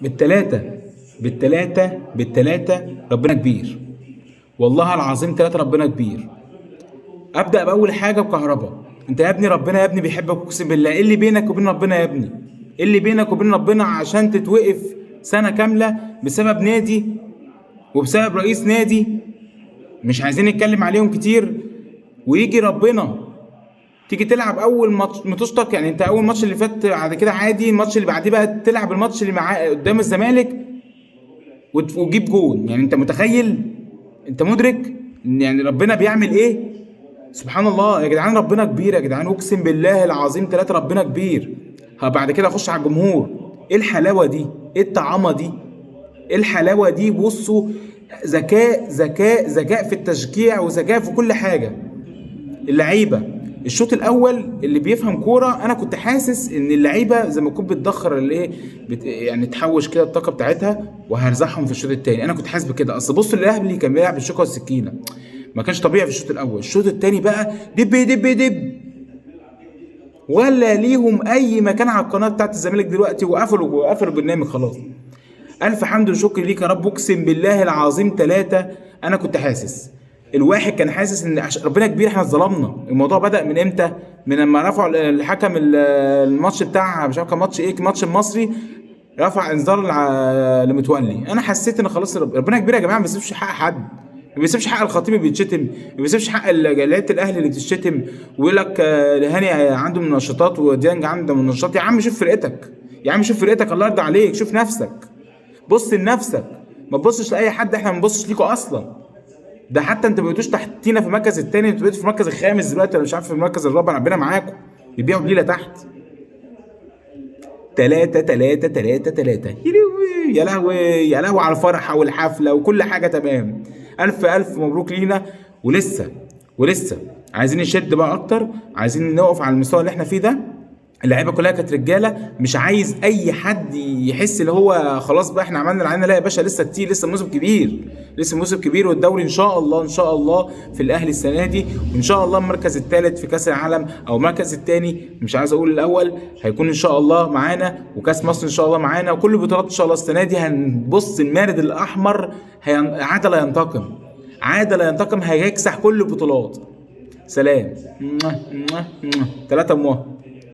بالتلاتة ربنا كبير، والله العظيم ثلاثة ربنا كبير. ابدا باول حاجه بكهرباء. انت يا ابني ربنا يا ابني بيحبك، اقسم بالله. ايه اللي بينك وبين ربنا يا ابني؟ ايه اللي بينك وبين ربنا عشان تتوقف سنه كامله بسبب نادي وبسبب رئيس نادي مش عايزين نتكلم عليهم كتير، ويجي ربنا تيجي تلعب اول ماتش ماتشتك؟ يعني انت اول ماتش اللي فات بعد كده عادي، الماتش اللي بعديه بقى تلعب الماتش اللي معاه قدام الزمالك وتجيب جون. يعني انت متخيل؟ انت مدرك ان يعني ربنا بيعمل ايه؟ سبحان الله يا جدعان، ربنا كبير يا جدعان، اقسم بالله العظيم ثلاثة ربنا كبير. بعد كده اخش على الجمهور. ايه الحلاوة دي؟ ايه الطعامة دي؟ ايه الحلاوة دي؟ بصوا، ذكاء في التشجيع وذكاء في كل حاجة. اللعيبة الشوط الاول اللي بيفهم كورة، انا كنت حاسس ان اللعيبة زي ما تكون بتدخر الايه، يعني تحوش كده الطاقة بتاعتها وهرزعهم في الشوط التاني. انا كنت حاسس بكده. اصل بص، الاهلي كان بيلعب بالشوكة والسكينة، ما كانش طبيعي في الشوط الاول. الشوط الثاني بقى دب دب دب، ولا ليهم اي مكان على القناه بتاعت الزمالك دلوقتي، وقفلوا البرنامج خلاص. الف حمد وشكر ليك يا رب، اقسم بالله العظيم ثلاثه. انا كنت حاسس، الواحد كان حاسس ان ربنا كبير. احنا اتظلمنا. الموضوع بدأ من امتى؟ من لما رفعوا الحكم الماتش بتاع مش عارف كان ماتش ايه، ماتش المصري، رفع انذار لمتولي. انا حسيت ان خلاص ربنا كبير يا جماعه، ما بيسيبش حق حد، ما بيسيبش حق الخطيب اللي بيتشتم، ما بيسيبش حق لعيبه الاهلي اللي بتشتم، ويقول لك هاني عنده منشطات وديانج عنده منشطات. يا عم شوف فرقتك، يا عم شوف فرقتك، الله يرضى عليك، شوف نفسك، بص لنفسك، ما تبصش لاي حد. احنا ما بنبصش ليكوا اصلا. ده حتى انت ما بقيتوش تحتينا في المركز الثاني، انتوا بقيتوا في المركز الخامس دلوقتي، ولا مش عارف في المركز الرابع. ربنا معاكم، بيبيعوا بليله تحت. تلاتة يا لهوي يا لهوي يا لهوي على الفرحة والحفلة وكل حاجة تمام. ألف مبروك لينا. ولسه عايزين نشد بقى أكتر، عايزين نقف على المستوى اللي احنا فيه ده. اللعيبه كلها كانت رجاله، مش عايز اي حد يحس اللي هو خلاص بقى احنا عملنا اللي علينا. لا يا باشا، لسه كتير، لسه موسم كبير، لسه موسم كبير. والدوري ان شاء الله في الاهلي السنه دي، وان شاء الله المركز الثالث في كاس العالم او المركز الثاني، مش عايز اقول الاول، هيكون ان شاء الله معانا. وكاس مصر ان شاء الله معانا، وكل البطولات ان شاء الله السنه دي. هنبص المارد الاحمر عاد لا ينتقم، هيكسح كل البطولات. سلام. 3